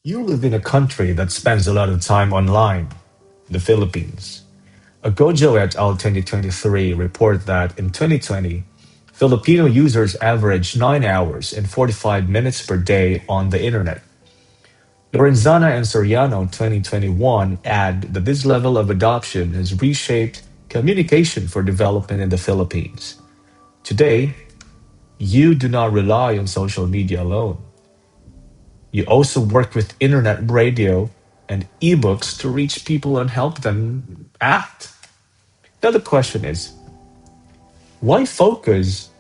You live in a country that spends a lot of time online, the Philippines. A Gojo et al. 2023 report that in 2020, Filipino users averaged 9 hours and 45 minutes per day on the internet. Lorenzana and Soriano 2021 add that this level of adoption has reshaped communication for development in the Philippines. Today, you do not rely on social media alone. You also work with internet radio and ebooks to reach people and help them act. Now, the question is, why focus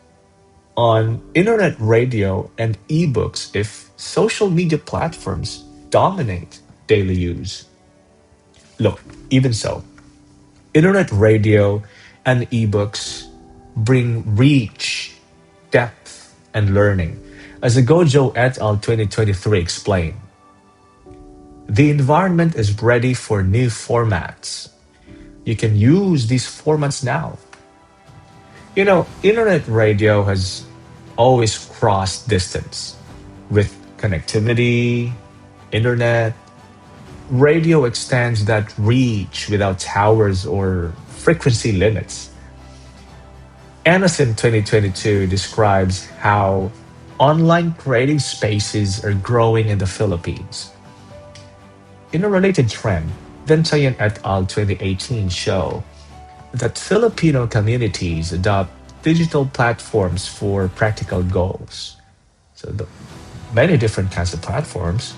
on internet radio and ebooks if social media platforms dominate daily use? Look, even so, internet radio and ebooks bring reach, depth, and learning. As Gojo et al. 2023 explained, the environment is ready for new formats. You can use these formats now. Internet radio has always crossed distance. With connectivity, internet, radio extends that reach without towers or frequency limits. Anderson 2022 describes how online creative spaces are growing in the Philippines. In a related trend, Ventayan et al. 2018 show that Filipino communities adopt digital platforms for practical goals. So, many different kinds of platforms.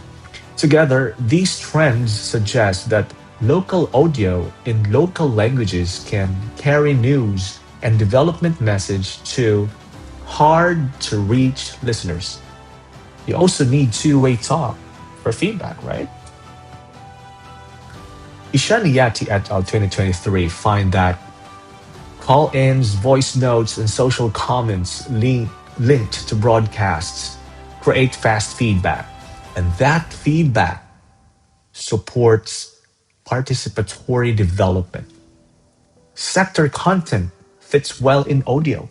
Together, these trends suggest that local audio in local languages can carry news and development message to hard to reach listeners. You also need two-way talk for feedback, right? Ishaniyati et al. 2023 find that call-ins, voice notes, and social comments linked to broadcasts create fast feedback. And that feedback supports participatory development. Sector content fits well in audio.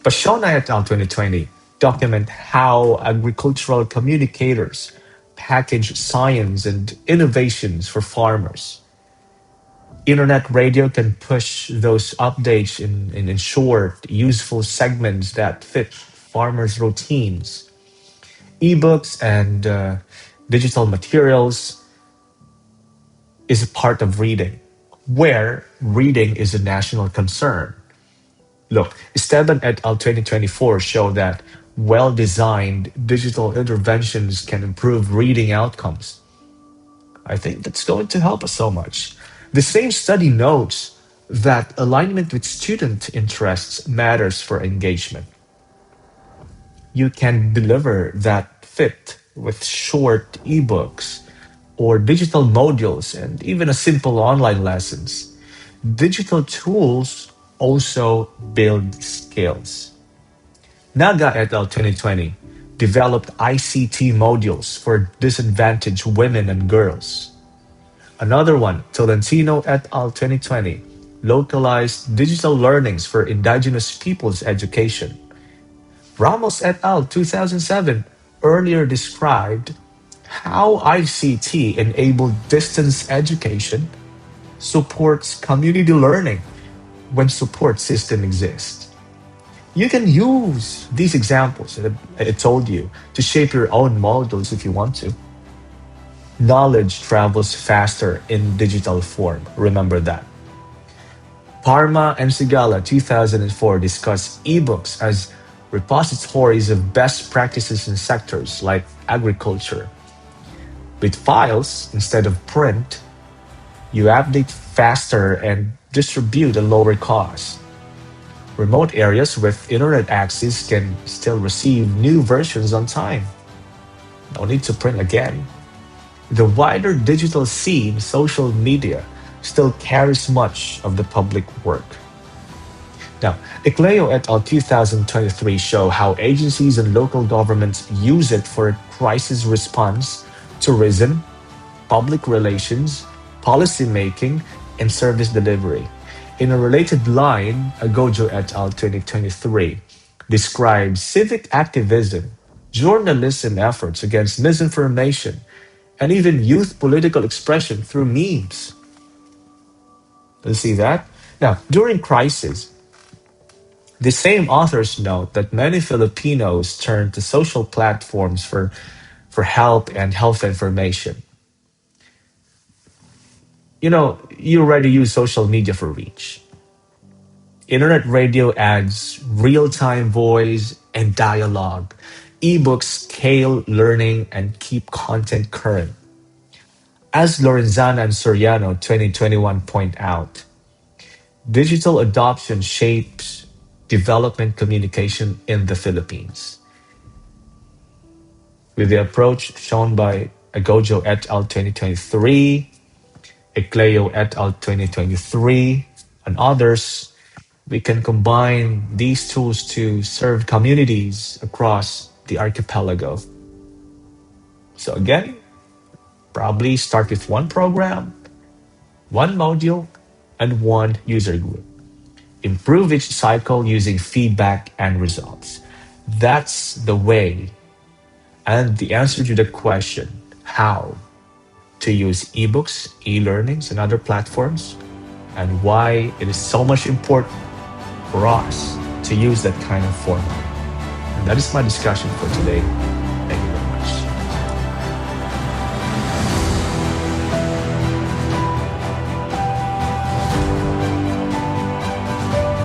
Pashona et al. 2020 document how agricultural communicators package science and innovations for farmers. Internet radio can push those updates in short, useful segments that fit farmers' routines. Ebooks and digital materials is a part of reading, where reading is a national concern. Look, Esteban et al. 2024 show that well designed digital interventions can improve reading outcomes. I think that's going to help us so much. The same study notes that alignment with student interests matters for engagement. You can deliver that fit with short ebooks or digital modules and even a simple online lessons. Digital tools also build skills. Naga et al. 2020 developed ICT modules for disadvantaged women and girls. Another one, Tolentino et al. 2020, localized digital learnings for indigenous peoples education. Ramos et al. 2007 earlier described how ICT enabled distance education supports community learning when support system exists. You can use these examples that I told you to shape your own modules if you want to. Knowledge travels faster in digital form. Remember that. Parma and Sigala 2004 discuss ebooks as repositories of best practices in sectors like agriculture. With files instead of print, you update faster and distribute at lower cost. Remote areas with internet access can still receive new versions on time. No need to print again. The wider digital scene, social media, still carries much of the public work. Now, Ecleo et al. 2023 show how agencies and local governments use it for crisis response, tourism, public relations, policy making, and service delivery. In a related line, Agojo et al. 2023 describes civic activism journalism efforts against misinformation, and even youth political expression through memes. You see that? Now, during crisis, the same authors note that many Filipinos turn to social platforms for help and health information. You already use social media for reach. Internet radio adds real time voice and dialogue. Ebooks scale learning and keep content current. As Lorenzana and Soriano 2021 point out, digital adoption shapes development communication in the Philippines. With the approach shown by Agojo et al. 2023, Ecleo et al. 2023, and others, we can combine these tools to serve communities across the archipelago. So, again, probably start with one program, one module, and one user group. Improve each cycle using feedback and results. That's the way and the answer to the question how to use ebooks, e learnings, and other platforms, and why it is so much important for us to use that kind of format. And that is my discussion for today.